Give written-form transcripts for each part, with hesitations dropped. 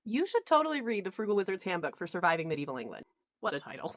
You should totally read The Frugal Wizard's Handbook for Surviving Medieval England. What a title.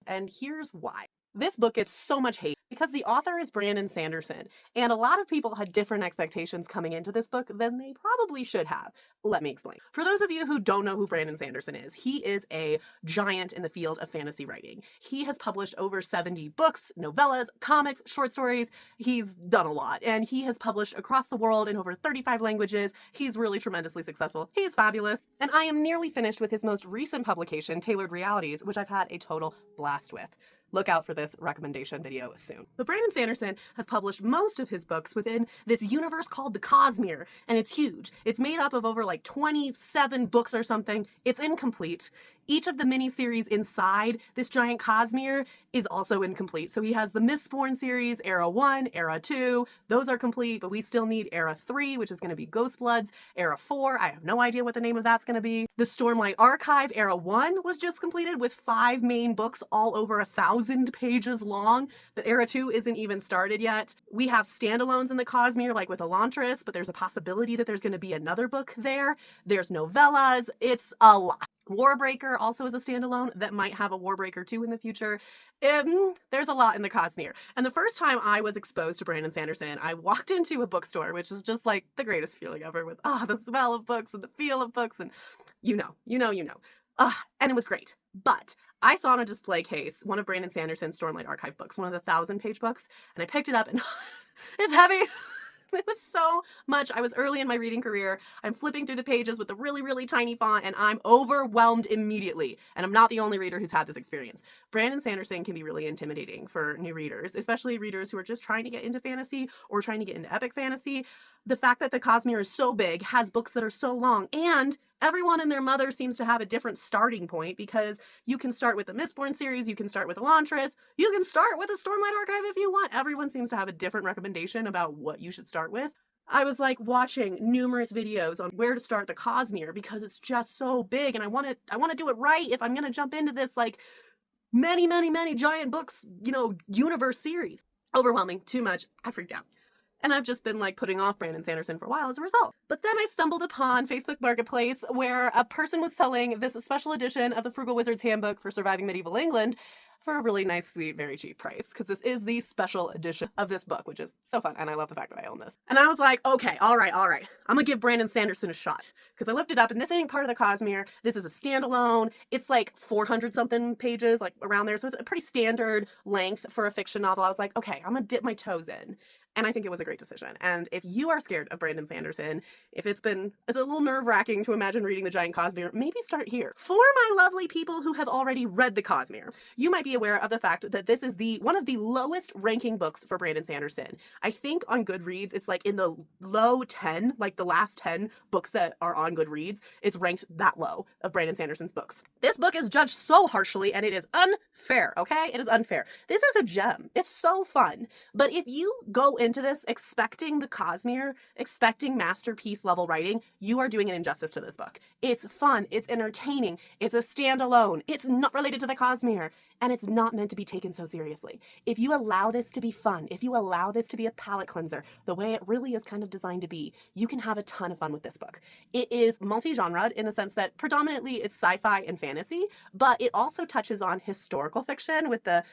And here's why. This book gets so much hate because the author is Brandon Sanderson, and a lot of people had different expectations coming into this book than they probably should have. Let me explain. For those of you who don't know who Brandon Sanderson is, he is a giant in the field of fantasy writing. He has published over 70 books, novellas, comics, short stories. He's done a lot, and he has published across the world in over 35 languages. He's really tremendously successful. He's fabulous. And I am nearly finished with his most recent publication, Tailored Realities, which I've had a total blast with. Look out for this recommendation video soon. But Brandon Sanderson has published most of his books within this universe called the Cosmere, and it's huge. It's made up of over like 27 books or something. It's incomplete. Each of the miniseries inside this giant Cosmere is also incomplete. So he has the Mistborn series, Era 1, Era 2. Those are complete, but we still need Era 3, which is going to be Ghostbloods. Era 4, I have no idea what the name of that's going to be. The Stormlight Archive, Era 1, was just completed with 5 main books all over 1,000 pages long. But Era 2 isn't even started yet. We have standalones in the Cosmere, like with Elantris, but there's a possibility that there's going to be another book there. There's novellas. It's a lot. Warbreaker also is a standalone that might have a Warbreaker 2 in the future. There's a lot in the Cosmere. And the first time I was exposed to Brandon Sanderson, I walked into a bookstore, which is just like the greatest feeling ever, with the smell of books and the feel of books, and you know. And it was great. But I saw on a display case one of Brandon Sanderson's Stormlight Archive books, one of the 1,000-page books, and I picked it up and it's heavy. It was so much. I was early in my reading career. I'm flipping through the pages with a really, really tiny font, and I'm overwhelmed immediately. And I'm not the only reader who's had this experience. Brandon Sanderson can be really intimidating for new readers, especially readers who are just trying to get into fantasy or trying to get into epic fantasy. The fact that the Cosmere is so big, has books that are so long, and everyone and their mother seems to have a different starting point, because you can start with the Mistborn series, you can start with Elantris, you can start with the Stormlight Archive if you want. Everyone seems to have a different recommendation about what you should start with. I was like watching numerous videos on where to start the Cosmere because it's just so big, and I want to do it right if I'm going to jump into this like many giant books, universe series. Overwhelming, too much. I freaked out. And I've just been like putting off Brandon Sanderson for a while as a result. But then I stumbled upon Facebook Marketplace, where a person was selling this special edition of the Frugal Wizard's Handbook for Surviving Medieval England for a really nice, sweet, very cheap price, because this is the special edition of this book, which is so fun, and I love the fact that I own this. And I was like, okay, all right, I'm gonna give Brandon Sanderson a shot, because I looked it up, and this ain't part of the Cosmere. This is a standalone. It's like 400-something pages, like around there, so it's a pretty standard length for a fiction novel. I was like, okay, I'm gonna dip my toes in. And I think it was a great decision. And if you are scared of Brandon Sanderson, if it's a little nerve-wracking to imagine reading the giant Cosmere, maybe start here. For my lovely people who have already read the Cosmere, you might be aware of the fact that this is one of the lowest ranking books for Brandon Sanderson. I think on Goodreads, it's like in the low 10, like the last 10 books that are on Goodreads, it's ranked that low of Brandon Sanderson's books. This book is judged so harshly, and it is unfair, okay? It is unfair. This is a gem. It's so fun. But if you go into this expecting the Cosmere, expecting masterpiece level writing, you are doing an injustice to this book. It's fun, it's entertaining, it's a standalone, it's not related to the Cosmere, and it's not meant to be taken so seriously. If you allow this to be fun, if you allow this to be a palate cleanser, the way it really is kind of designed to be, you can have a ton of fun with this book. It is multi-genred in the sense that predominantly it's sci-fi and fantasy, but it also touches on historical fiction with the,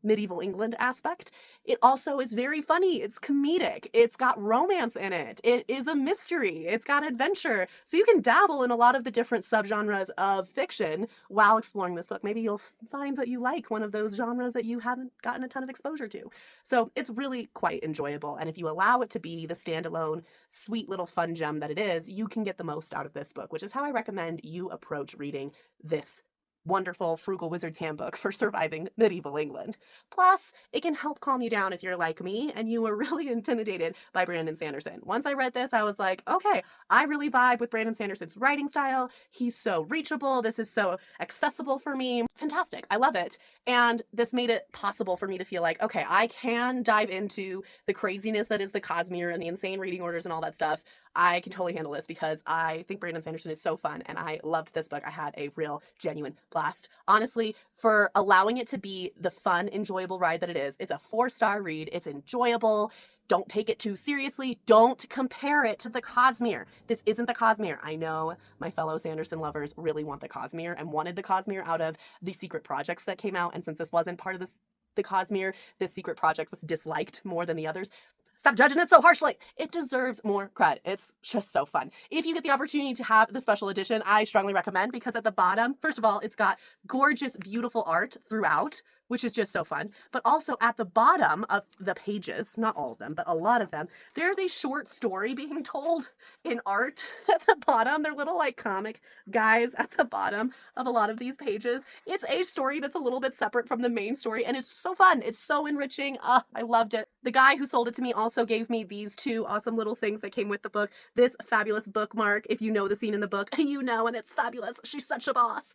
medieval England aspect. It also is very funny. It's comedic. It's got romance in it. It is a mystery. It's got adventure. So you can dabble in a lot of the different subgenres of fiction while exploring this book. Maybe you'll find that you like one of those genres that you haven't gotten a ton of exposure to. So it's really quite enjoyable. And if you allow it to be the standalone, sweet little fun gem that it is, you can get the most out of this book, which is how I recommend you approach reading this wonderful Frugal Wizard's Handbook for Surviving Medieval England. Plus, it can help calm you down if you're like me and you were really intimidated by Brandon Sanderson. Once I read this, I was like, okay, I really vibe with Brandon Sanderson's writing style. He's so reachable. This is so accessible for me. Fantastic. I love it. And this made it possible for me to feel like, okay, I can dive into the craziness that is the Cosmere and the insane reading orders and all that stuff. I can totally handle this because I think Brandon Sanderson is so fun, and I loved this book. I had a real, genuine blast. Honestly, for allowing it to be the fun, enjoyable ride that it is, it's a 4-star read. It's enjoyable. Don't take it too seriously. Don't compare it to the Cosmere. This isn't the Cosmere. I know my fellow Sanderson lovers really want the Cosmere and wanted the Cosmere out of the secret projects that came out. And since this wasn't part of the Cosmere, this secret project was disliked more than the others. Stop judging it so harshly. It deserves more cred. It's just so fun. If you get the opportunity to have the special edition, I strongly recommend, because at the bottom, first of all, it's got gorgeous, beautiful art throughout, which is just so fun. But also at the bottom of the pages, not all of them, but a lot of them, there's a short story being told in art at the bottom. They're little like comic guys at the bottom of a lot of these pages. It's a story that's a little bit separate from the main story, and it's so fun. It's so enriching. I loved it. The guy who sold it to me also gave me these two awesome little things that came with the book. This fabulous bookmark. If you know the scene in the book, you know, and it's fabulous. She's such a boss.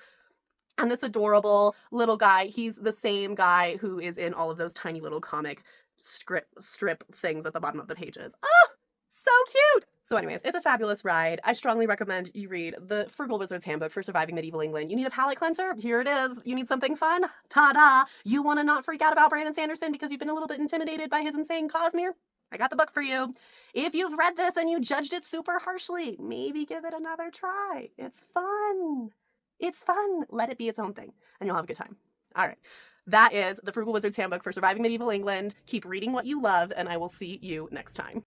And this adorable little guy, he's the same guy who is in all of those tiny little comic strip things at the bottom of the pages. Oh, so cute! So anyways, it's a fabulous ride. I strongly recommend you read the Frugal Wizard's Handbook for Surviving Medieval England. You need a palate cleanser? Here it is. You need something fun? Ta-da! You want to not freak out about Brandon Sanderson because you've been a little bit intimidated by his insane Cosmere? I got the book for you. If you've read this and you judged it super harshly, maybe give it another try. It's fun. It's fun. Let it be its own thing, and you'll have a good time. All right. That is the Frugal Wizard's Handbook for Surviving Medieval England. Keep reading what you love, and I will see you next time.